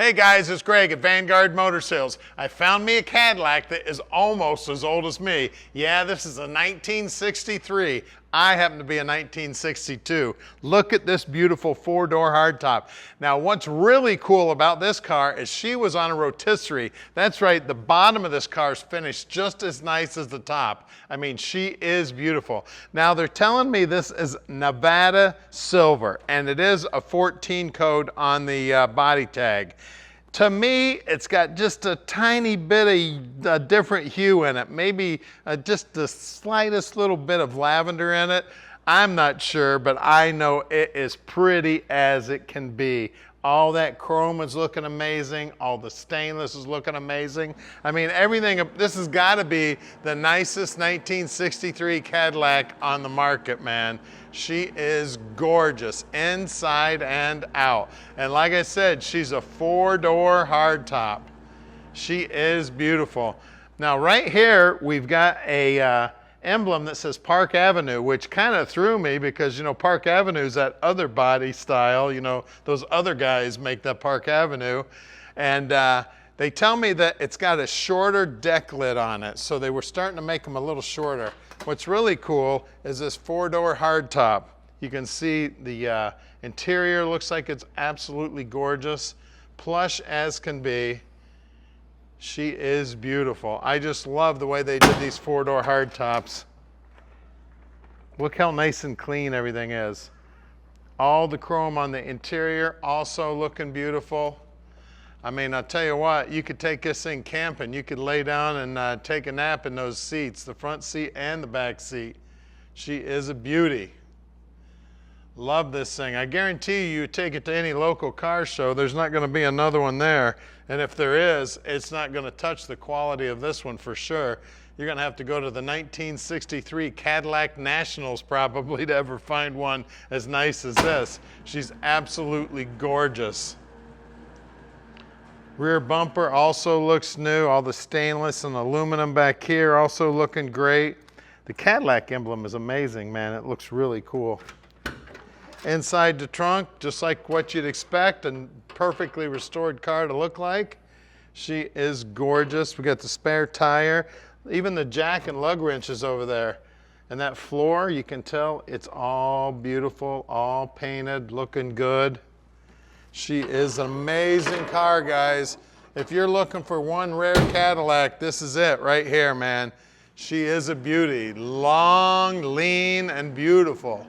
Hey guys, it's Greg at Vanguard Motor Sales. I found me a Cadillac that is almost as old as me. Yeah, this is a 1963. I happen to be a 1962. Look at this beautiful four-door hardtop. Now, what's really cool about this car is she was on a rotisserie. That's right, the bottom of this car is finished just as nice as the top. I mean, she is beautiful. Now, they're telling me this is Nevada silver, and it is a 14 code on the body tag. To me, it's got just a tiny bit of a different hue in it. Maybe just the slightest little bit of lavender in it. I'm not sure, but I know it is pretty as it can be. All that chrome is looking amazing. All the stainless is looking amazing. I mean, everything, this has got to be the nicest 1963 Cadillac on the market, man. She is gorgeous inside and out. And like I said, she's a four-door hardtop. She is beautiful. Now, right here, we've got a emblem that says Park Avenue, which kind of threw me because, you know, Park Avenue is that other body style. You know, those other guys make that Park Avenue. And they tell me that it's got a shorter deck lid on it, so they were starting to make them a little shorter. What's really cool is this four-door hardtop. You can see the interior looks like it's absolutely gorgeous, plush as can be. She is beautiful. I just love the way they did these four-door hardtops. Look how nice and clean everything is. All the chrome on the interior also looking beautiful. I mean, I'll tell you what, you could take this thing camping. You could lay down and take a nap in those seats, the front seat and the back seat. She is a beauty. Love this thing. I guarantee you take it to any local car show, there's not going to be another one there. And if there is, it's not going to touch the quality of this one for sure. You're going to have to go to the 1963 Cadillac Nationals probably to ever find one as nice as this. She's absolutely gorgeous. Rear bumper also looks new. All the stainless and aluminum back here also looking great. The Cadillac emblem is amazing, man. It looks really cool. Inside the trunk, just like what you'd expect a perfectly restored car to look like. She is gorgeous. We got the spare tire, even the jack and lug wrenches over there. And that floor, you can tell it's all beautiful, all painted, looking good. She is an amazing car, guys. If you're looking for one rare Cadillac, this is it right here, man. She is a beauty. Long, lean, and beautiful.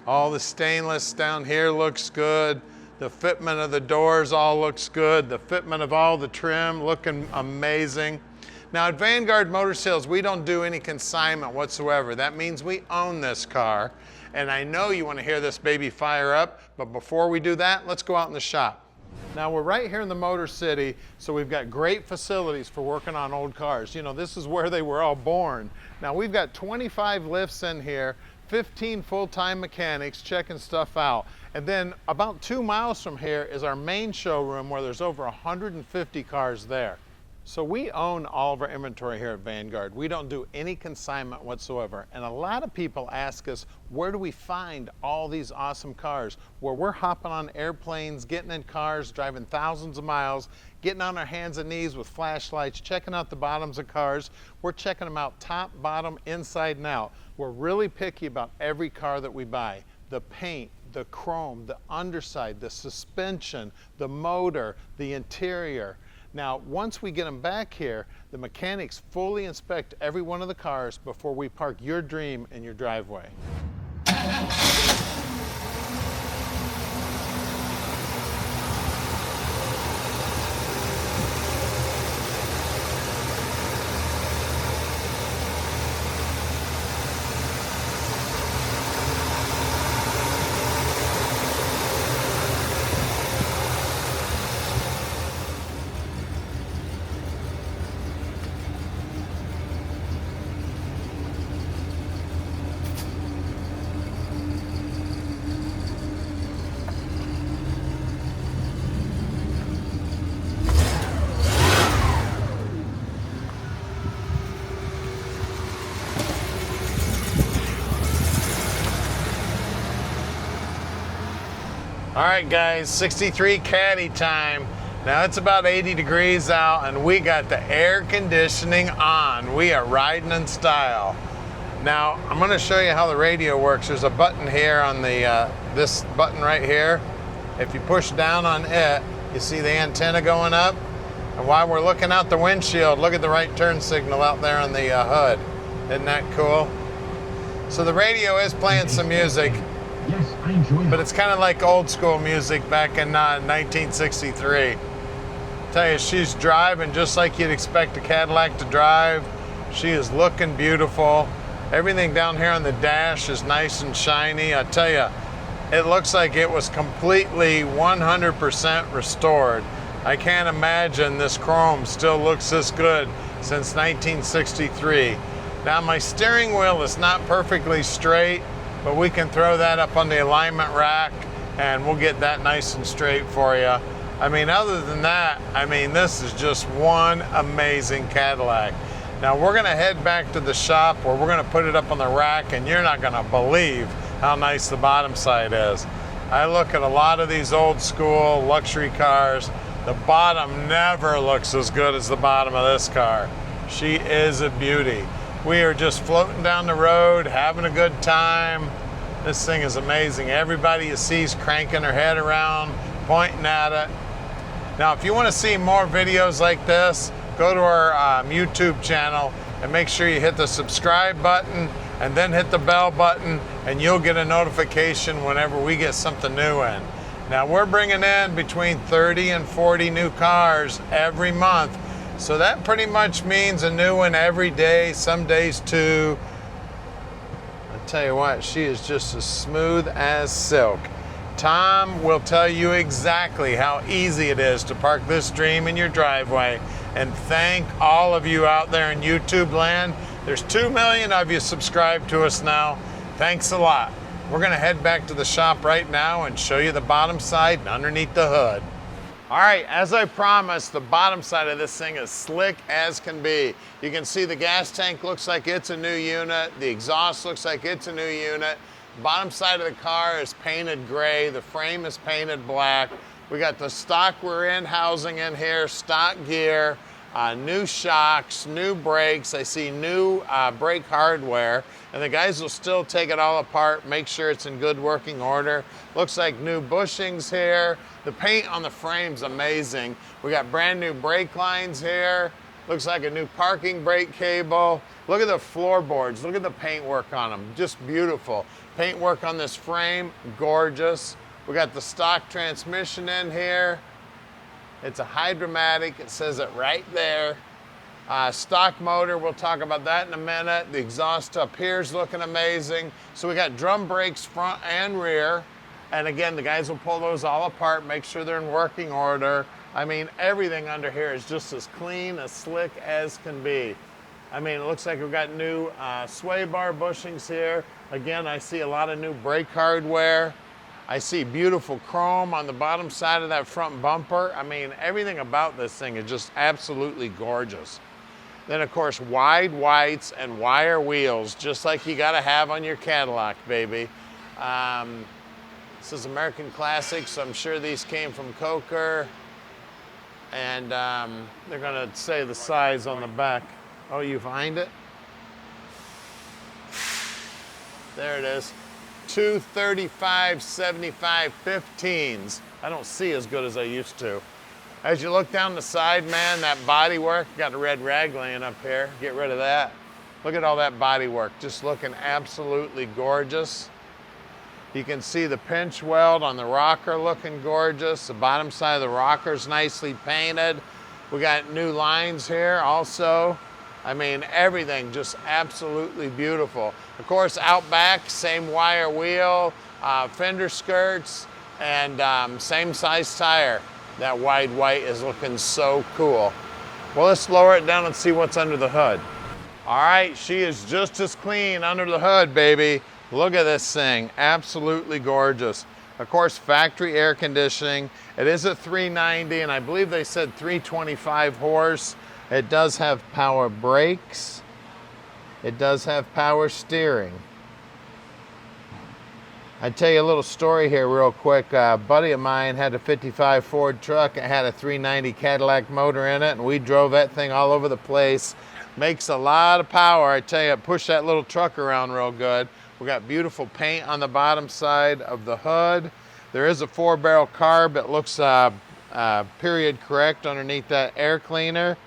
All the stainless down here looks good. The fitment of the doors all looks good. The fitment of all the trim looking amazing. Now at Vanguard Motor Sales, we don't do any consignment whatsoever. That means we own this car. And I know you want to hear this baby fire up, but before we do that, let's go out in the shop. Now we're right here in the Motor City, so we've got great facilities for working on old cars. You know, this is where they were all born. Now we've got 25 lifts in here, 15 full-time mechanics checking stuff out. And then about 2 miles from here is our main showroom where there's over 150 cars there. So we own all of our inventory here at Vanguard. We don't do any consignment whatsoever. And a lot of people ask us, where do we find all these awesome cars? Where we're hopping on airplanes, getting in cars, driving thousands of miles, getting on our hands and knees with flashlights, checking out the bottoms of cars. We're checking them out top, bottom, inside and out. We're really picky about every car that we buy. The paint, the chrome, the underside, the suspension, the motor, the interior. Now, once we get them back here, the mechanics fully inspect every one of the cars before we park your dream in your driveway. All right, guys, 63 Caddy time. Now it's about 80 degrees out and we got the air conditioning on. We are riding in style. Now I'm going to show you how the radio works. There's a button here on the this button right here. If you push down on it, you see the antenna going up. And while we're looking out the windshield, look at the right turn signal out there on the hood. Isn't that cool? So the radio is playing some music. Yes, I enjoy it. But it's kind of like old school music back in 1963. Tell you, she's driving just like you'd expect a Cadillac to drive. She is looking beautiful. Everything down here on the dash is nice and shiny. I tell you, it looks like it was completely 100% restored. I can't imagine this chrome still looks this good since 1963. Now my steering wheel is not perfectly straight, but we can throw that up on the alignment rack and we'll get that nice and straight for you. I mean, other than that, I mean, this is just one amazing Cadillac. Now we're gonna head back to the shop where we're gonna put it up on the rack and you're not gonna believe how nice the bottom side is. I look at a lot of these old school luxury cars. The bottom never looks as good as the bottom of this car. She is a beauty. We are just floating down the road, having a good time. This thing is amazing. Everybody you see is cranking their head around, pointing at it. Now, if you want to see more videos like this, go to our YouTube channel and make sure you hit the subscribe button and then hit the bell button and you'll get a notification whenever we get something new in. Now, we're bringing in between 30 and 40 new cars every month. So that pretty much means a new one every day, some days two. I tell you what, she is just as smooth as silk. Tom will tell you exactly how easy it is to park this dream in your driveway. And thank all of you out there in YouTube land. There's 2 million of you subscribed to us now. Thanks a lot. We're gonna head back to the shop right now and show you the bottom side and underneath the hood. All right, as I promised, the bottom side of this thing is slick as can be. You can see the gas tank looks like it's a new unit. The exhaust looks like it's a new unit. Bottom side of the car is painted gray. The frame is painted black. We got the stock rear end housing in here, stock gear, new shocks, new brakes. I see new brake hardware. And the guys will still take it all apart, make sure it's in good working order. Looks like new bushings here. The paint on the frame's amazing. We got brand new brake lines here. Looks like a new parking brake cable. Look at the floorboards. Look at the paintwork on them. Just beautiful. Paintwork on this frame, gorgeous. We got the stock transmission in here. It's a Hydromatic. It says it right there. Stock motor, we'll talk about that in a minute. The exhaust up here is looking amazing. So we got drum brakes front and rear. And again, the guys will pull those all apart, make sure they're in working order. I mean, everything under here is just as clean, as slick as can be. I mean, it looks like we've got new sway bar bushings here. Again, I see a lot of new brake hardware. I see beautiful chrome on the bottom side of that front bumper. I mean, everything about this thing is just absolutely gorgeous. Then, of course, wide whites and wire wheels, just like you gotta have on your Cadillac, baby. This is American Classic, so I'm sure these came from Coker. And they're gonna say the size on the back. Oh, you find it? There it is. 235/75 15s. I don't see as good as I used to. As you look down the side, man, that body work, got a red rag laying up here. Get rid of that. Look at all that body work, just looking absolutely gorgeous. You can see the pinch weld on the rocker looking gorgeous. The bottom side of the rocker's nicely painted. We got new lines here also. I mean, everything just absolutely beautiful. Of course, out back, same wire wheel, fender skirts, and same size tire. That wide white is looking so cool. Well, let's lower it down and see what's under the hood. All right, she is just as clean under the hood, baby. Look at this thing, absolutely gorgeous. Of course, factory air conditioning. It is a 390, and I believe they said 325 horse. It does have power brakes. It does have power steering. I tell you a little story here real quick. A buddy of mine had a 55 Ford truck. It had a 390 Cadillac motor in it, and we drove that thing all over the place. Makes a lot of power. I tell you, it pushed that little truck around real good. We got beautiful paint on the bottom side of the hood. There is a 4-barrel carb. It looks period correct underneath that air cleaner.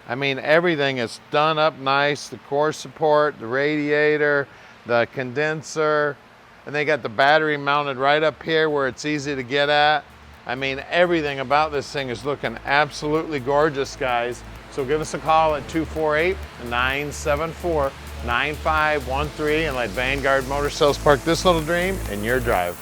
I mean, everything is done up nice. The core support, the radiator, the condenser, and they got the battery mounted right up here where it's easy to get at. I mean, everything about this thing is looking absolutely gorgeous, guys. So give us a call at 248-974-9513 and let Vanguard Motor Sales park this little dream in your drive.